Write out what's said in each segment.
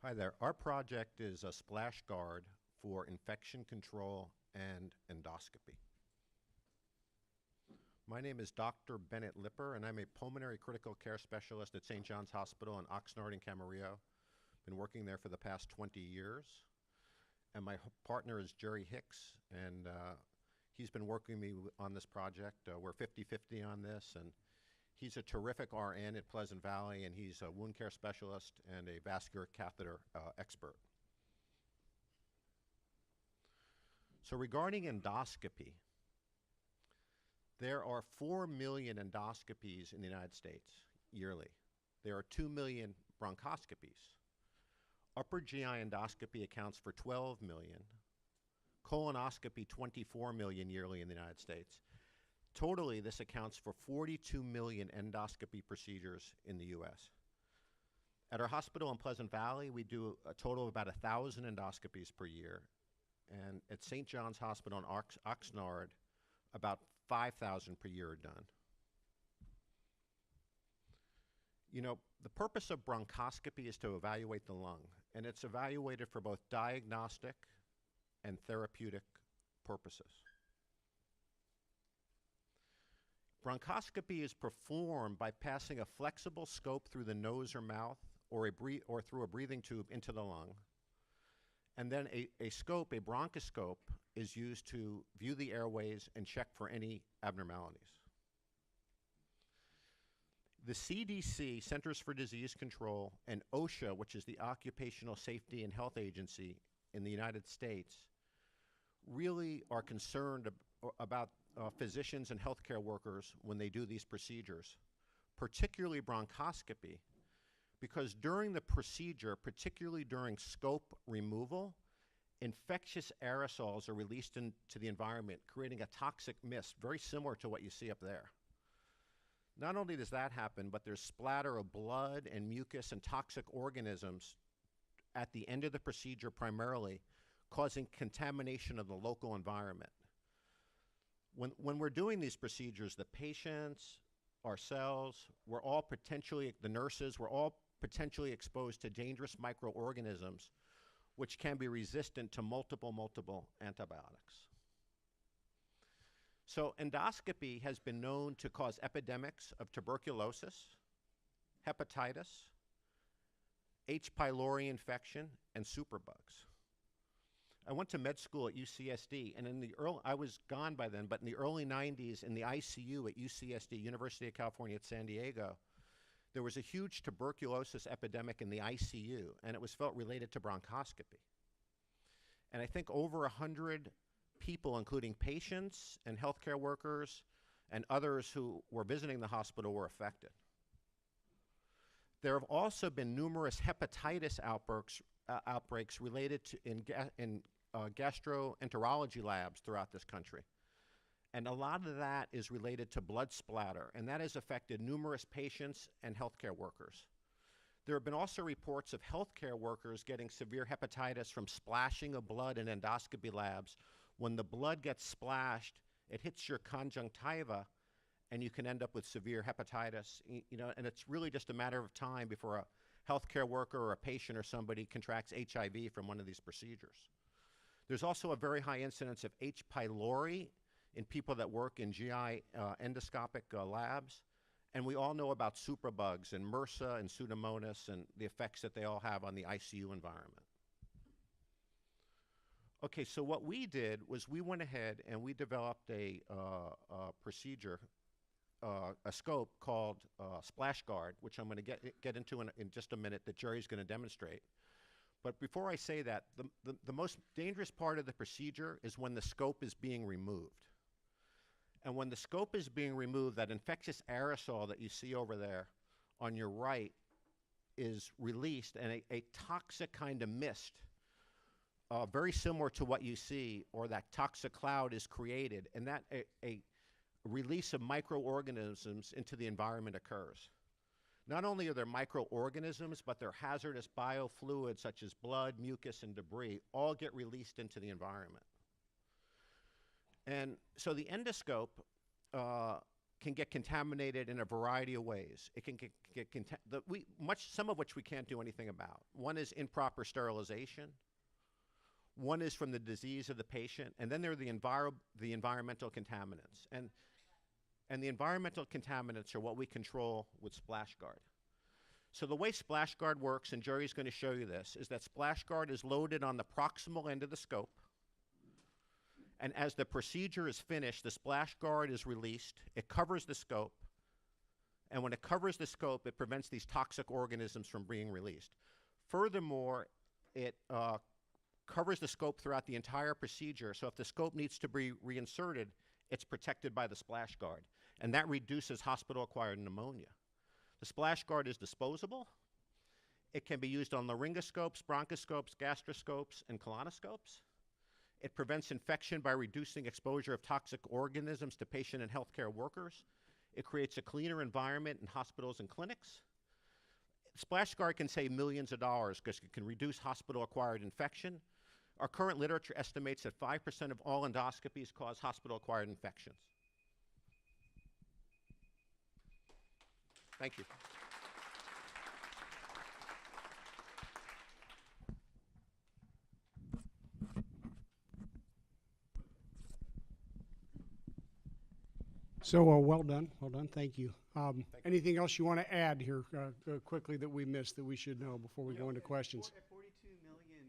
Hi there. Our project is a SplashGuard for infection control and endoscopy. My name is Dr. Bennett Lipper, and I'm a pulmonary critical care specialist at St. John's Hospital in Oxnard and Camarillo. Been working there for the past 20 years. And my partner is Jerry Hicks, and he's been working with me on this project. We're 50-50 on this, and he's a terrific RN at Pleasant Valley, and he's a wound care specialist and a vascular catheter expert. So regarding endoscopy, there are 4 million endoscopies in the United States yearly. There are 2 million bronchoscopies. Upper GI endoscopy accounts for 12 million. Colonoscopy, 24 million yearly in the United States. Totally, this accounts for 42 million endoscopy procedures in the US. At our hospital in Pleasant Valley, we do a total of about 1,000 endoscopies per year. And at St. John's Hospital in Oxnard, about 5,000 per year are done. You know, the purpose of bronchoscopy is to evaluate the lung, and it's evaluated for both diagnostic and therapeutic purposes. Bronchoscopy is performed by passing a flexible scope through the nose or mouth or through a breathing tube into the lung. And then a bronchoscope, is used to view the airways and check for any abnormalities. The CDC, Centers for Disease Control, and OSHA, which is the Occupational Safety and Health Agency in the United States, really are concerned about physicians and healthcare workers when they do these procedures, particularly bronchoscopy, because during the procedure, particularly during scope removal, infectious aerosols are released into the environment, creating a toxic mist, very similar to what you see up there. Not only does that happen, but there's splatter of blood and mucus and toxic organisms at the end of the procedure primarily, causing contamination of the local environment. When we're doing these procedures, the patients, ourselves, the nurses, we're all potentially exposed to dangerous microorganisms which can be resistant to multiple antibiotics. So endoscopy has been known to cause epidemics of tuberculosis, hepatitis, H. pylori infection, and superbugs. I went to med school at UCSD, and I was gone by then, but in the early 90s, in the ICU at UCSD, University of California at San Diego, there was a huge tuberculosis epidemic in the ICU, and it was felt related to bronchoscopy. And I think over 100 people, including patients and healthcare workers and others who were visiting the hospital, were affected. There have also been numerous hepatitis outbreaks related to in gastroenterology labs throughout this country. And a lot of that is related to blood splatter, and that has affected numerous patients and healthcare workers. There have been also reports of healthcare workers getting severe hepatitis from splashing of blood in endoscopy labs. When the blood gets splashed, it hits your conjunctiva, and you can end up with severe hepatitis. And it's really just a matter of time before a healthcare worker or a patient or somebody contracts HIV from one of these procedures. There's also a very high incidence of H. pylori in people that work in GI endoscopic labs. And we all know about superbugs and MRSA and Pseudomonas and the effects that they all have on the ICU environment. Okay, so what we did was we went ahead and we developed a procedure, a scope called SplashGuard, which I'm going to get into in just a minute, that Jerry's going to demonstrate. But before I say that, the most dangerous part of the procedure is when the scope is being removed. And when the scope is being removed, that infectious aerosol that you see over there on your right is released, and a toxic kind of mist, very similar to what you see, or that toxic cloud, is created, and that a release of microorganisms into the environment occurs. Not only are there microorganisms, but they're hazardous biofluids such as blood, mucus, and debris all get released into the environment. And so the endoscope can get contaminated in a variety of ways. It can some of which we can't do anything about. One is improper sterilization. One is from the disease of the patient, and then there are the environmental contaminants. And the environmental contaminants are what we control with SplashGuard. So the way SplashGuard works, and Jerry's going to show you this, is that SplashGuard is loaded on the proximal end of the scope. And as the procedure is finished, the SplashGuard is released. It covers the scope. And when it covers the scope, it prevents these toxic organisms from being released. Furthermore, it covers the scope throughout the entire procedure. So if the scope needs to be reinserted, it's protected by the SplashGuard. And that reduces hospital-acquired pneumonia. The SplashGuard is disposable. It can be used on laryngoscopes, bronchoscopes, gastroscopes, and colonoscopes. It prevents infection by reducing exposure of toxic organisms to patient and healthcare workers. It creates a cleaner environment in hospitals and clinics. SplashGuard can save millions of dollars because it can reduce hospital-acquired infection. Our current literature estimates that 5% of all endoscopies cause hospital-acquired infections. Thank you. So well done, thank you. Anything else you want to add here quickly that we missed that we should know before we go into questions? At 42 million,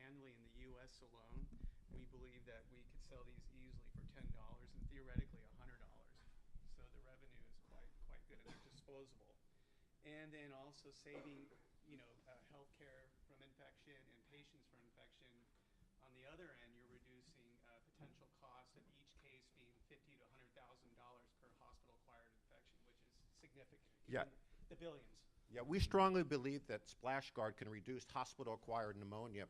annually in the U.S. alone, we believe that we could sell these easily for $10 and theoretically $100. So the revenue is quite good, and they're disposable. And then also saving, healthcare from infection and patients from infection. On the other end, you're reducing potential costs of each case being $50,000 to $100,000 per hospital-acquired infection, which is significant. Yeah. The billions. Yeah, we strongly believe that SplashGuard can reduce hospital-acquired pneumonia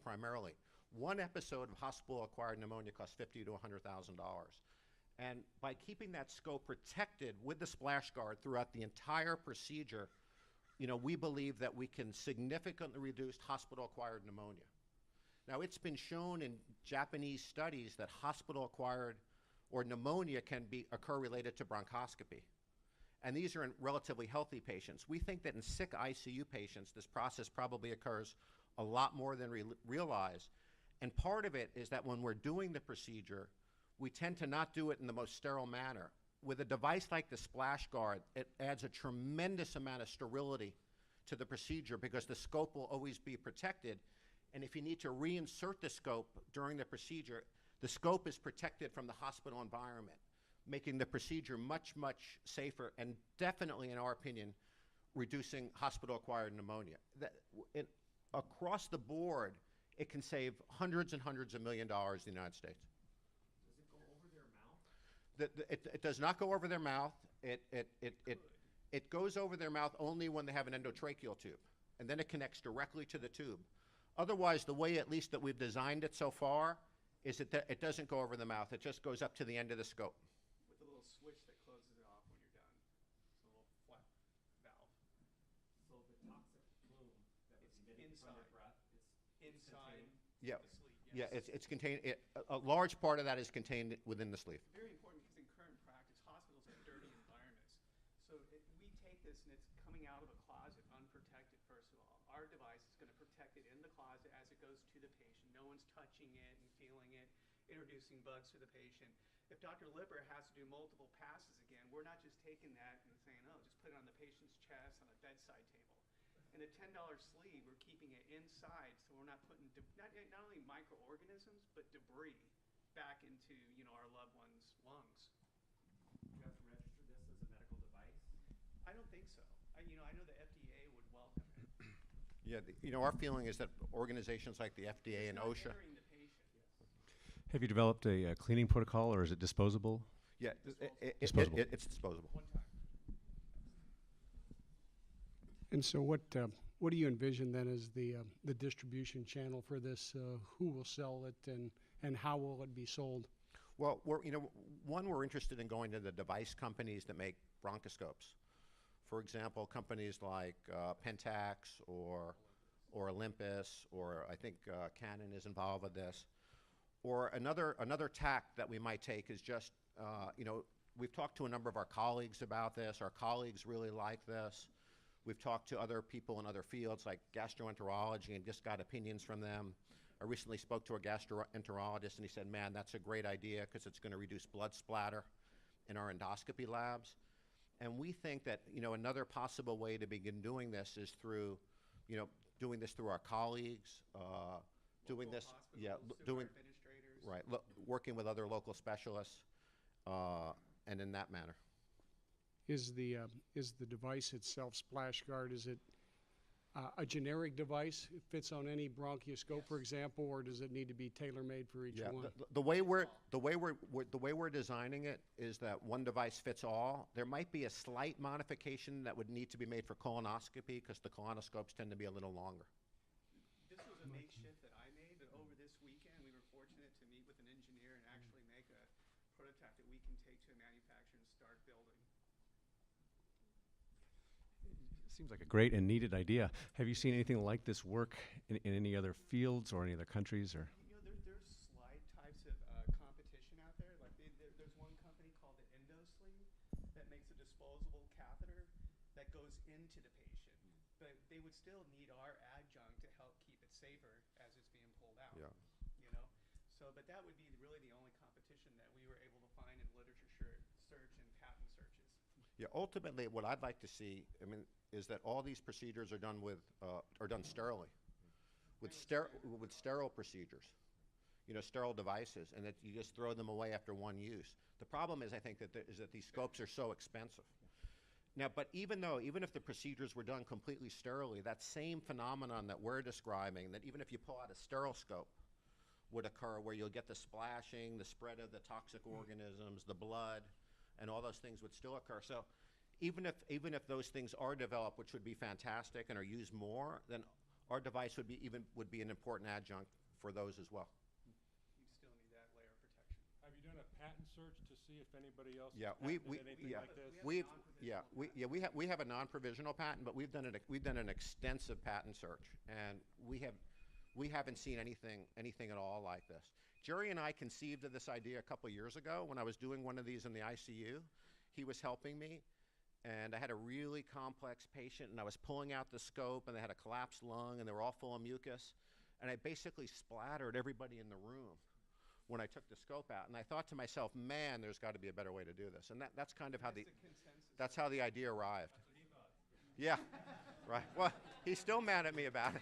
primarily. One episode of hospital-acquired pneumonia costs $50,000 to $100,000. And by keeping that scope protected with the SplashGuard throughout the entire procedure, we believe that we can significantly reduce hospital-acquired pneumonia. Now, it's been shown in Japanese studies that hospital-acquired or pneumonia can occur related to bronchoscopy. And these are in relatively healthy patients. We think that in sick ICU patients, this process probably occurs a lot more than we realize. And part of it is that when we're doing the procedure, we tend to not do it in the most sterile manner. With a device like the SplashGuard, it adds a tremendous amount of sterility to the procedure because the scope will always be protected. And if you need to reinsert the scope during the procedure, the scope is protected from the hospital environment, making the procedure much, much safer and definitely, in our opinion, reducing hospital-acquired pneumonia. Across the board, it can save hundreds and hundreds of million dollars in the United States. Does it go over their mouth? It does not go over their mouth. It goes over their mouth only when they have an endotracheal tube, and then it connects directly to the tube. Otherwise, the way at least that we've designed it so far is that it doesn't go over the mouth. It just goes up to the end of the scope. With a little switch that closes it off when you're done. It's a little flat valve. So the toxic plume that was emitted from your breath, it's Inside Yeah. the sleeve. Yeah, Yes. it's contained. A large part of that is contained within the sleeve. Very important because in current practice, hospitals have dirty environments. So we take this and it's coming out of a closet unprotected, first of all. Our device is going to protect it in the closet as it goes to the patient. No one's touching it and feeling it, introducing bugs to the patient. If Dr. Lipper has to do multiple passes again, we're not just taking that and saying, oh, just put it on the patient's chest on a bedside table. In a $10 sleeve, we're keeping it inside, so we're not putting not only microorganisms, but debris back into our loved ones' lungs. you have to register this as a medical device. I don't think so. I know the FDA would welcome it. Yeah, our feeling is that organizations like the FDA and It's not OSHA. entering the patient. Have you developed a cleaning protocol, or is it disposable? Yeah, Disposable. it's disposable. One time. And so what do you envision then as the distribution channel for this? Who will sell it and how will it be sold? Well, we're interested in going to the device companies that make bronchoscopes. For example, companies like Pentax or Olympus, or I think Canon is involved with this. Or another tack that we might take is just, we've talked to a number of our colleagues about this. Our colleagues really like this. We've talked to other people in other fields like gastroenterology and just got opinions from them. I recently spoke to a gastroenterologist and he said, man, that's a great idea because it's going to reduce blood splatter in our endoscopy labs. And we think that, you know, another possible way to begin doing this is through, you know, doing this through our colleagues, doing this, yeah, doing, Administrators. right, working with other local specialists, and in that manner. Is the device itself, SplashGuard, is it a generic device? It fits on any bronchoscope, for example, or does it need to be tailor-made for each Yeah, one? the way we're designing it is that one device fits all. There might be a slight modification that would need to be made for colonoscopy because the colonoscopes tend to be a little longer. This was a makeshift that I made, but over this weekend, we were fortunate to meet with an engineer and actually make a prototype that we can take to a manufacturer and start building. Seems like a great and needed idea. Have you seen anything like this work in any other fields or any other countries? Or You know, there's slide types of competition out there. Like there's one company called the EndoSleeve that makes a disposable catheter that goes into the patient, but they would still need our adjunct to help keep it safer as it's being pulled out. Yeah. You know, so but that would be really the only competition that we were able to find in literature search and patent searches. Yeah, ultimately, what I'd like to see, I mean, is that all these procedures are done with, are done sterilely, with sterile procedures, you know, sterile devices, and that you just throw them away after one use. The problem is, I think, that these scopes are so expensive. Now, but even if the procedures were done completely sterilely, that same phenomenon that we're describing, that even if you pull out a sterile scope, would occur where you'll get the splashing, the spread of the toxic organisms, the blood, and all those things would still occur. So even if those things are developed, which would be fantastic and are used more, then our device would be an important adjunct for those as well. You still need that layer of protection. Have you done a patent search to see if anybody else Yeah, has patented anything yeah, like this? we have a non-provisional patent, but we've done an extensive patent search, and we haven't seen anything at all like this. Jerry and I conceived of this idea a couple years ago when I was doing one of these in the ICU. He was helping me, and I had a really complex patient, and I was pulling out the scope, and they had a collapsed lung, and they were all full of mucus, and I basically splattered everybody in the room when I took the scope out. And I thought to myself, man, there's got to be a better way to do this. And that's kind of how that's how the idea arrived. Yeah, right. Well, he's still mad at me about it.